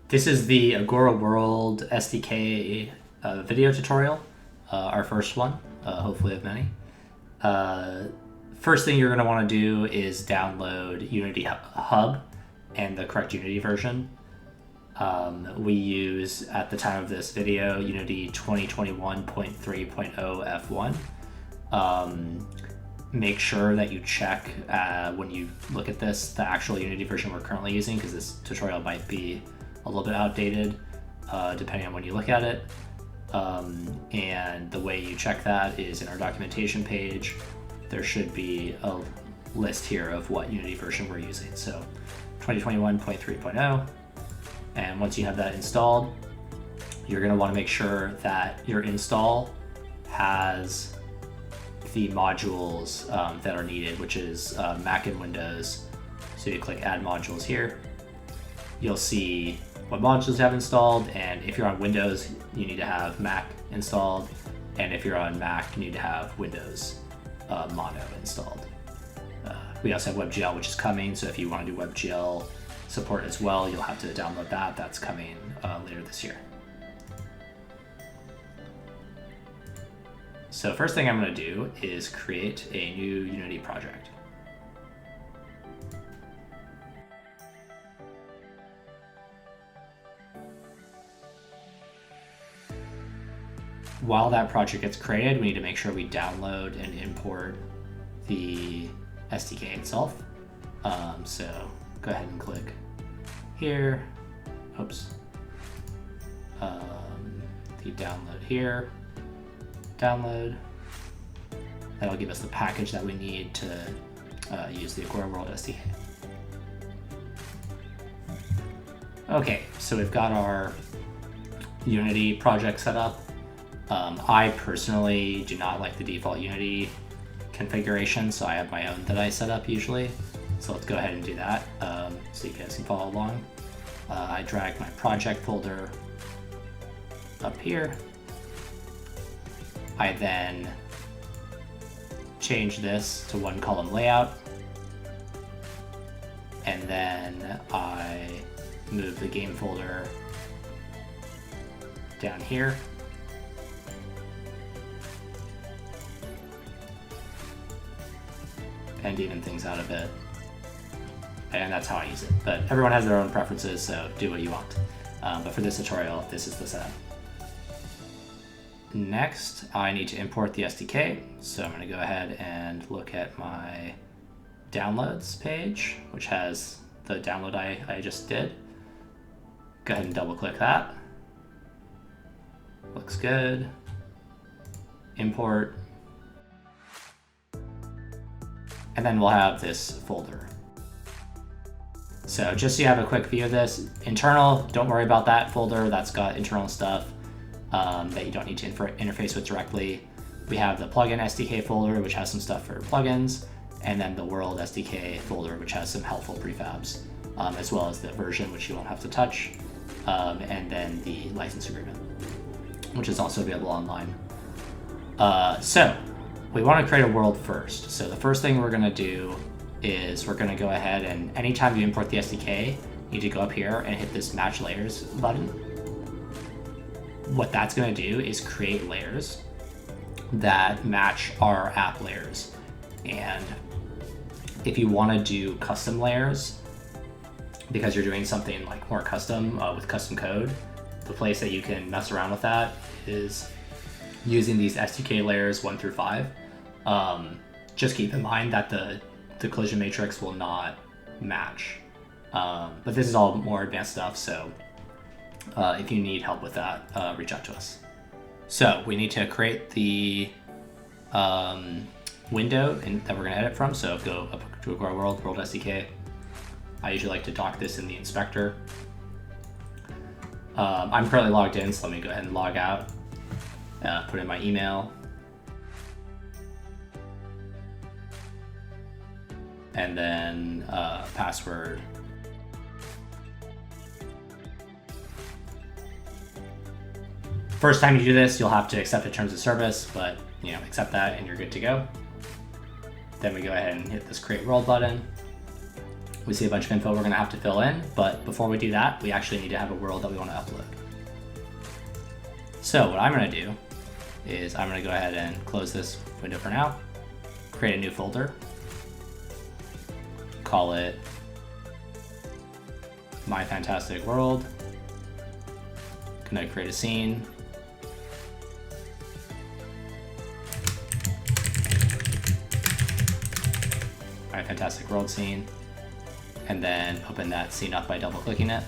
This is the Agora World SDK video tutorial, our first one, hopefully of many. First thing you're going to want to do is download Unity Hub and the correct Unity version. We use, at the time of this video, Unity 2021.3.0 F1. Make sure that you check when you look at this, the actual Unity version we're currently using, because this tutorial might be a little bit outdated depending on when you look at it. And the way you check that is in our documentation page. There should be a list here of what Unity version we're using. So 2021.3.0. And once you have that installed, you're going to want to make sure that your install has the modules that are needed, which is Mac and Windows. So you click Add Modules here. You'll see what modules you have installed, and if you're on Windows, you need to have Mac installed, and if you're on Mac, you need to have Windows Mono installed. We also have WebGL, which is coming, so if you want to do WebGL support as well, you'll have to download that. That's coming later this year. So first thing I'm going to do is create a new Unity project. While that project gets created, we need to make sure we download and import the SDK itself. So go ahead and click here. Oops. The download here. Download. That'll give us the package that we need to use the Agora World SDK. Okay, so we've got our Unity project set up. I personally do not like the default Unity configuration, so I have my own that I set up usually. So let's go ahead and do that so you guys can follow along. I drag my project folder up here. I then change this to one column layout, and then I move the game folder down here. And even things out a bit. And that's how I use it. But everyone has their own preferences, so do what you want. But for this tutorial, this is the setup. Next, I need to import the SDK. So I'm going to go ahead and look at my downloads page, which has the download I just did. Go ahead and double click that. Looks good. Import. And then we'll have this folder. So just so you have a quick view of this, internal, don't worry about that folder. That's got internal stuff that you don't need to interface with directly. We have the plugin SDK folder, which has some stuff for plugins, and then the World SDK folder, which has some helpful prefabs, as well as the version, which you won't have to touch, and then the license agreement, which is also available online. So we want to create a world first. So the first thing we're going to do is we're going to go ahead and anytime you import the SDK, you need to go up here and hit this match layers button. What that's going to do is create layers that match our app layers. And if you want to do custom layers, because you're doing something like more custom with custom code, the place that you can mess around with that is using these SDK layers 1 through 5. Just keep in mind that the collision matrix will not match. But this is all more advanced stuff, so if you need help with that, reach out to us. So we need to create the window that we're going to edit from. So go up to Agora World SDK. I usually like to dock this in the inspector. I'm currently logged in, so let me go ahead and log out. Put in my email. And then password. First time you do this, you'll have to accept the terms of service, but accept that and you're good to go. Then we go ahead and hit this create world button. We see a bunch of info we're gonna have to fill in, but before we do that, we actually need to have a world that we wanna upload. So what I'm gonna do is I'm gonna go ahead and close this window for now, create a new folder, call it My Fantastic World, gonna create a scene, My Fantastic World scene, and then open that scene up by double clicking it.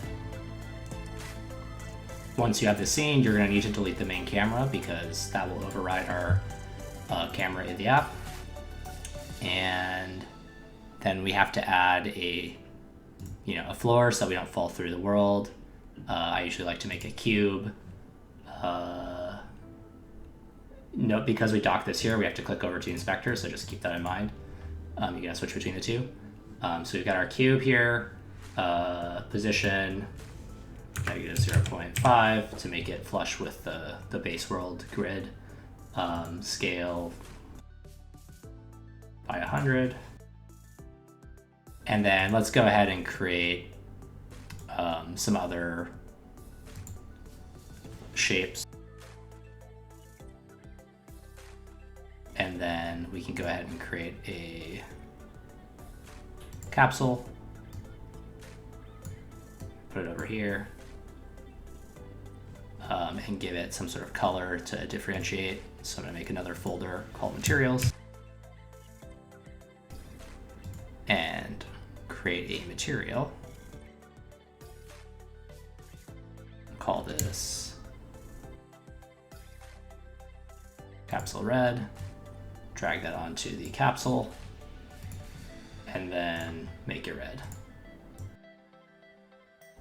Once you have the scene, you're going to need to delete the main camera because that will override our camera in the app. And then we have to add a floor so we don't fall through the world. I usually like to make a cube. Note, because we dock this here, we have to click over to the inspector, so just keep that in mind. You gotta switch between the two. So we've got our cube here, position -0.5 to make it flush with the base world grid, scale by 100. And then let's go ahead and create some other shapes. And then we can go ahead and create a capsule, put it over here, and give it some sort of color to differentiate. So I'm gonna make another folder called materials and create a material. Call this capsule red, drag that onto the capsule, and then make it red.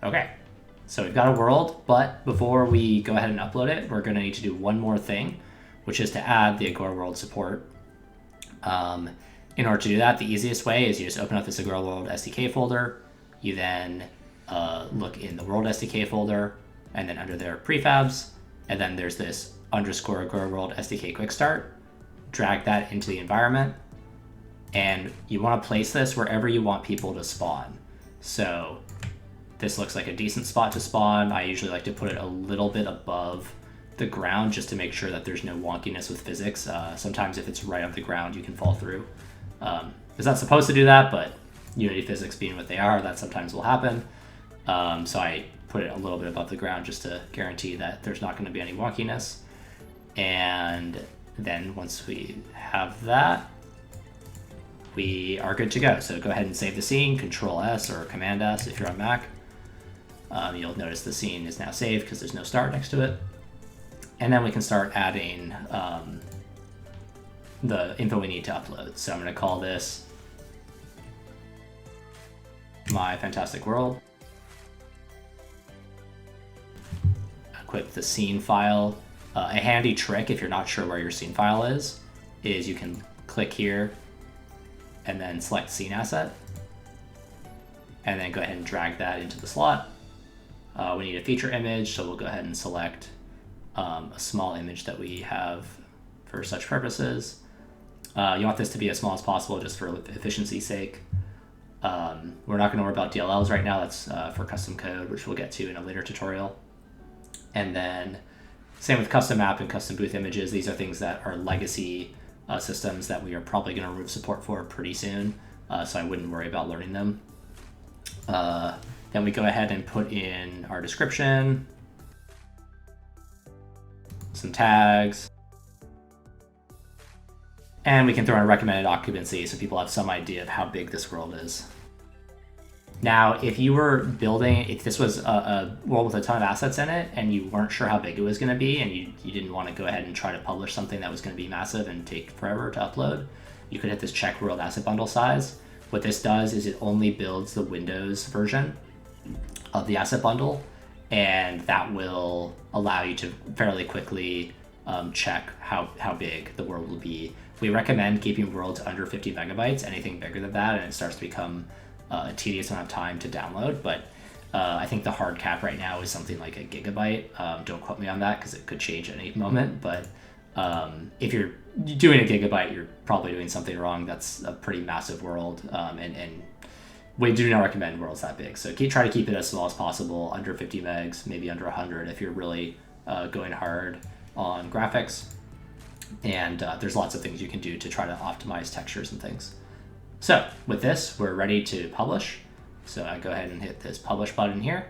Okay, so we've got a world, but before we go ahead and upload it, we're gonna need to do one more thing, which is to add the Agora World support. In order to do that, the easiest way is you just open up this Agora World SDK folder, you then look in the World SDK folder, and then under there prefabs, and then there's this _ Agora World SDK quick start, drag that into the environment, and you want to place this wherever you want people to spawn. So this looks like a decent spot to spawn. I usually like to put it a little bit above the ground just to make sure that there's no wonkiness with physics. Sometimes if it's right on the ground, you can fall through. It's not supposed to do that, but Unity physics being what they are, that sometimes will happen. So I put it a little bit above the ground just to guarantee that there's not going to be any wonkiness. And then once we have that, we are good to go. So go ahead and save the scene, Control S or Command S if you're on Mac. You'll notice the scene is now saved because there's no start next to it. And then we can start adding the info we need to upload. So I'm going to call this My Fantastic World. Equip the scene file. A handy trick if you're not sure where your scene file is you can click here and then select scene asset, and then go ahead and drag that into the slot. We need a feature image, so we'll go ahead and select a small image that we have for such purposes. You want this to be as small as possible just for efficiency's sake. We're not going to worry about DLLs right now. That's for custom code, which we'll get to in a later tutorial. And then same with custom map and custom booth images. These are things that are legacy systems that we are probably going to remove support for pretty soon, so I wouldn't worry about learning them. Then we go ahead and put in our description, some tags, and we can throw in a recommended occupancy so people have some idea of how big this world is. Now, if you were building, if this was a world with a ton of assets in it and you weren't sure how big it was going to be and you didn't want to go ahead and try to publish something that was going to be massive and take forever to upload, you could hit this check world asset bundle size. What this does is it only builds the Windows version of the asset bundle, and that will allow you to fairly quickly check how big the world will be. We recommend keeping worlds under 50 megabytes. Anything bigger than that, and it starts to become a tedious amount of time to download, but I think the hard cap right now is something like a gigabyte. Don't quote me on that because it could change at any moment, but if you're doing a gigabyte, you're probably doing something wrong. That's a pretty massive world, and we do not recommend worlds that big. So try to keep it as small as possible, under 50 megs, maybe under 100 if you're really going hard on graphics. And there's lots of things you can do to try to optimize textures and things. So with this, we're ready to publish. So I go ahead and hit this publish button here.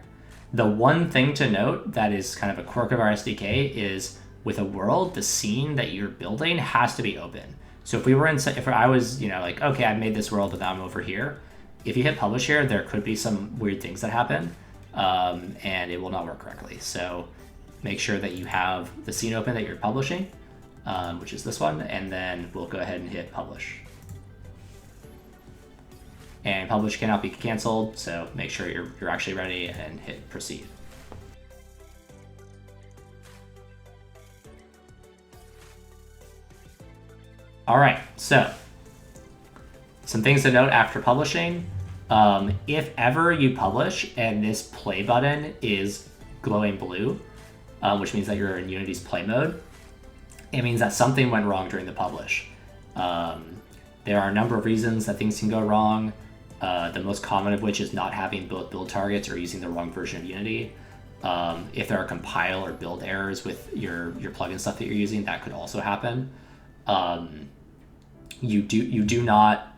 The one thing to note that is kind of a quirk of our SDK is with a world, the scene that you're building has to be open. So if I was, like, okay, I made this world, but now I'm over here. If you hit publish here, there could be some weird things that happen, and it will not work correctly. So make sure that you have the scene open that you're publishing, which is this one, and then we'll go ahead and hit publish. And publish cannot be canceled, so make sure you're actually ready and hit proceed. All right, so some things to note after publishing. If ever you publish and this play button is glowing blue, which means that you're in Unity's play mode, it means that something went wrong during the publish. There are a number of reasons that things can go wrong. The most common of which is not having both build targets or using the wrong version of Unity. If there are compile or build errors with your plugin stuff that you're using, that could also happen. You do not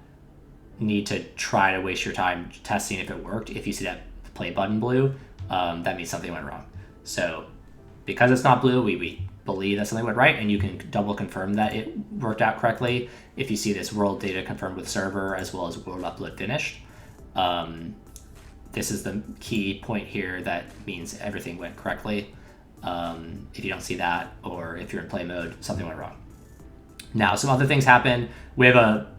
need to try to waste your time testing if it worked. If you see that play button blue, that means something went wrong. So because it's not blue, we believe that something went right, and you can double confirm that it worked out correctly if you see this world data confirmed with server as well as world upload finished. This is the key point here that means everything went correctly. If you don't see that, or if you're in play mode, something went wrong. Now, some other things happen. We have a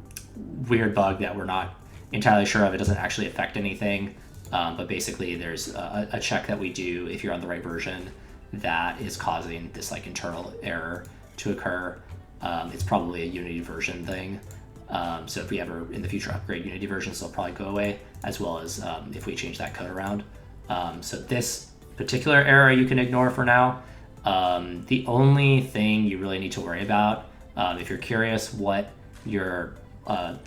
weird bug that we're not entirely sure of. It doesn't actually affect anything, but basically there's a check that we do if you're on the right version that is causing this like internal error to occur. It's probably a Unity version thing. So if we ever in the future upgrade Unity versions, they'll probably go away, as well as if we change that code around. So this particular error you can ignore for now. The only thing you really need to worry about, if you're curious what your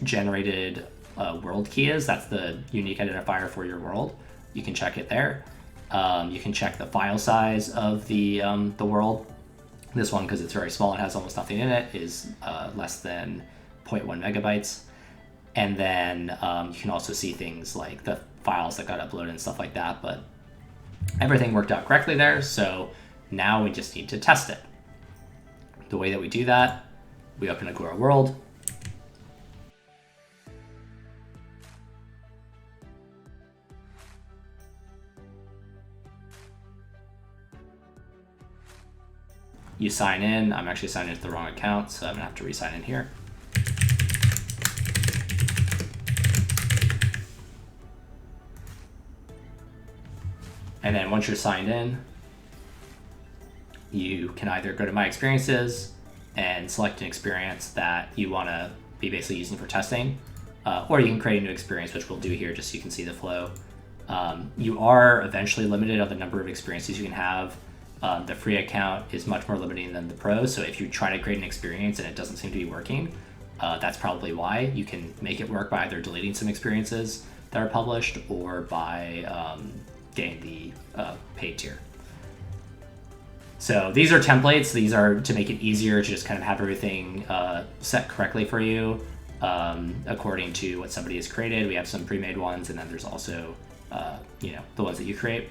generated world key is, that's the unique identifier for your world. You can check it there. You can check the file size of the world. This one, because it's very small and has almost nothing in it, is less than 0.1 megabytes. And then you can also see things like the files that got uploaded and stuff like that, but everything worked out correctly there. So now we just need to test it. The way that we do that, we open Agora World. You sign in. I'm actually signed into the wrong account, so I'm gonna have to re-sign in here. And then once you're signed in, you can either go to My Experiences and select an experience that you want to be basically using for testing, or you can create a new experience, which we'll do here just so you can see the flow. You are eventually limited on the number of experiences you can have. The free account is much more limiting than the pro, so if you try to create an experience and it doesn't seem to be working, that's probably why. You can make it work by either deleting some experiences that are published or by getting the paid tier. So these are templates. These are to make it easier to just kind of have everything set correctly for you according to what somebody has created. We have some pre-made ones, and then there's also the ones that you create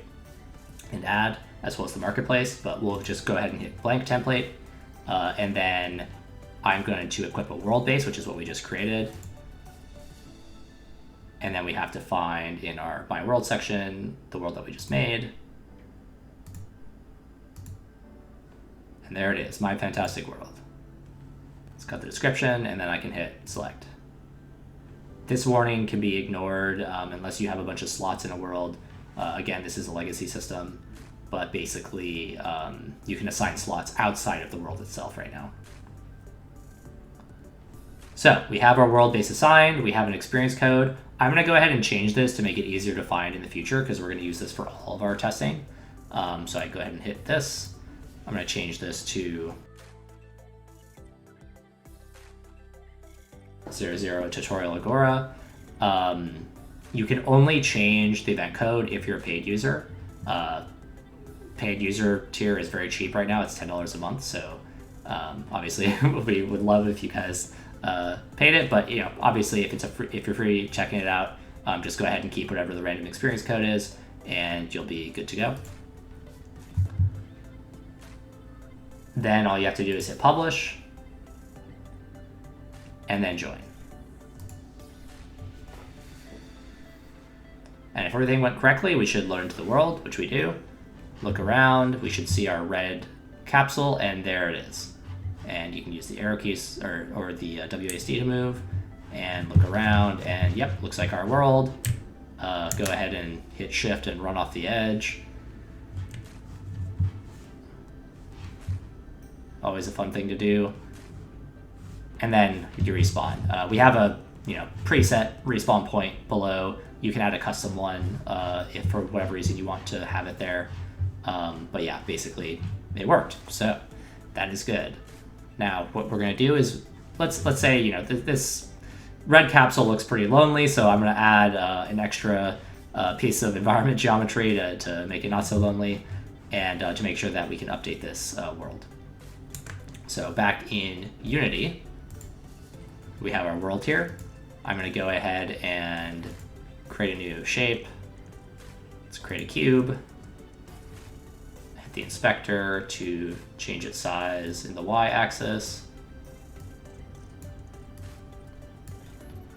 and add, as well as the marketplace. But we'll just go ahead and hit blank template, and then I'm going to equip a world base, which is what we just created. And then we have to find in our My World section the world that we just made. And there it is, My Fantastic World. It's got the description, and then I can hit select. This warning can be ignored unless you have a bunch of slots in a world. Again, this is a legacy system, but basically you can assign slots outside of the world itself right now. So we have our world base assigned, we have an experience code. I'm gonna go ahead and change this to make it easier to find in the future, because we're gonna use this for all of our testing. So I go ahead and hit this. I'm gonna change this to 00 tutorial Agora. You can only change the event code if you're a paid user. Paid user tier is very cheap right now. It's $10 a month. So obviously we would love if you guys paid it, but obviously if you're free checking it out, just go ahead and keep whatever the random experience code is, and you'll be good to go. Then all you have to do is hit publish, and then join. And if everything went correctly, we should load into the world, which we do. Look around, we should see our red capsule, and there it is. And you can use the arrow keys or the WASD to move, and look around, and yep, looks like our world. Go ahead and hit shift and run off the edge. Always a fun thing to do. And then you respawn. We have a preset respawn point below. You can add a custom one if for whatever reason you want to have it there. But yeah, basically it worked. So that is good. Now what we're gonna do is let's say this red capsule looks pretty lonely, so I'm gonna add an extra piece of environment geometry to make it not so lonely, and to make sure that we can update this world. So back in Unity, we have our world here. I'm gonna go ahead and create a new shape. Let's create a cube. Hit the inspector to change its size in the y-axis.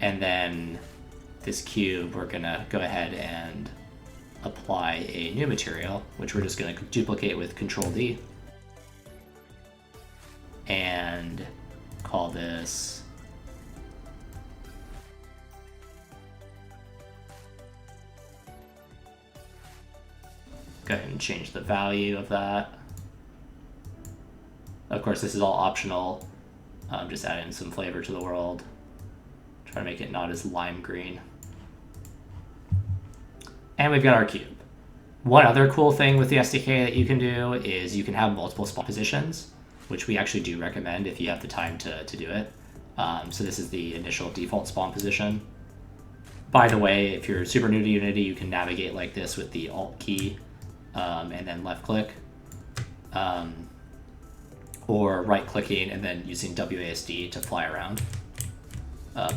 And then this cube, we're gonna go ahead and apply a new material, which we're just gonna duplicate with Control D. And call this go ahead and change the value of that. Of course, this is all optional. Just adding some flavor to the world. Try to make it not as lime green. And we've got our cube. One other cool thing with the SDK that you can do is you can have multiple spawn positions, which we actually do recommend if you have the time to do it. So this is the initial default spawn position. By the way, if you're super new to Unity, you can navigate like this with the Alt key and then left click, or right clicking and then using WASD to fly around.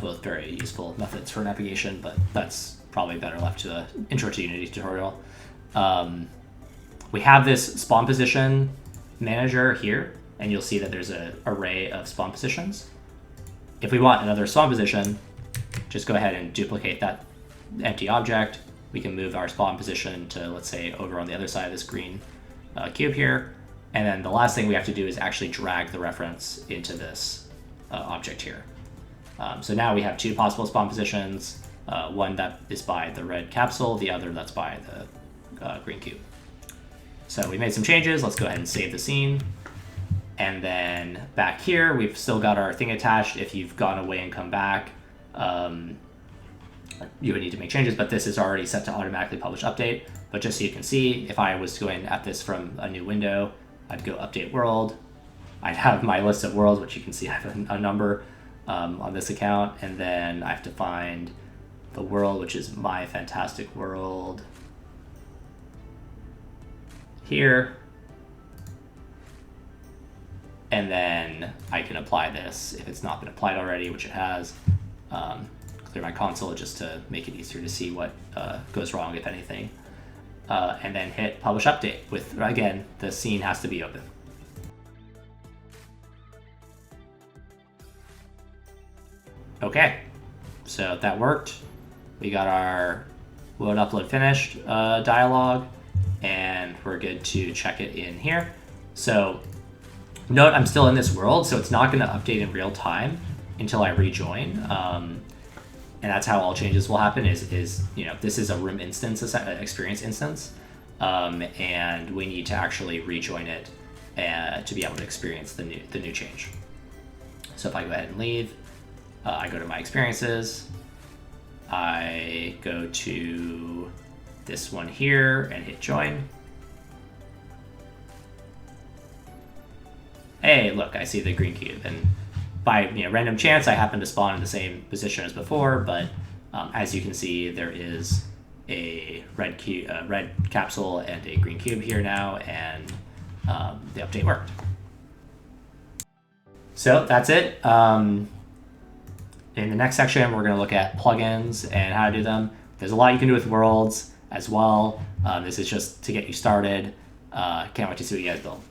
Both very useful methods for navigation, but that's probably better left to the Intro to Unity tutorial. We have this spawn position manager here, and you'll see that there's an array of spawn positions. If we want another spawn position, just go ahead and duplicate that empty object. We can move our spawn position to, let's say, over on the other side of this green cube here. And then the last thing we have to do is actually drag the reference into this object here. So now we have two possible spawn positions, one that is by the red capsule, the other that's by the green cube. So we made some changes. Let's go ahead and save the scene. And then back here, we've still got our thing attached. If you've gone away and come back, you would need to make changes, but this is already set to automatically publish update. But just so you can see, if I was going at this from a new window, I'd go update world. I'd have my list of worlds, which you can see I have a number on this account. And then I have to find the world, which is my fantastic world here. And then I can apply this if it's not been applied already, which it has. Clear my console just to make it easier to see what goes wrong, if anything. And then hit publish update with, again, the scene has to be open. Okay, so that worked. We got our load upload finished dialog, and we're good to check it in here. So note I'm still in this world, so it's not going to update in real time until I rejoin. And that's how all changes will happen is this is a room instance, experience instance, and we need to actually rejoin it to be able to experience the new change. So if I go ahead and leave, I go to my experiences, I go to this one here and hit join. Hey, look, I see the green cube, and by random chance I happen to spawn in the same position as before, but As you can see, there is a red capsule and a green cube here now, and the update worked. So that's it. In the next section, we're going to look at plugins and how to do them. There's a lot you can do with worlds as well. This is just to get you started. Can't wait to see what you guys build.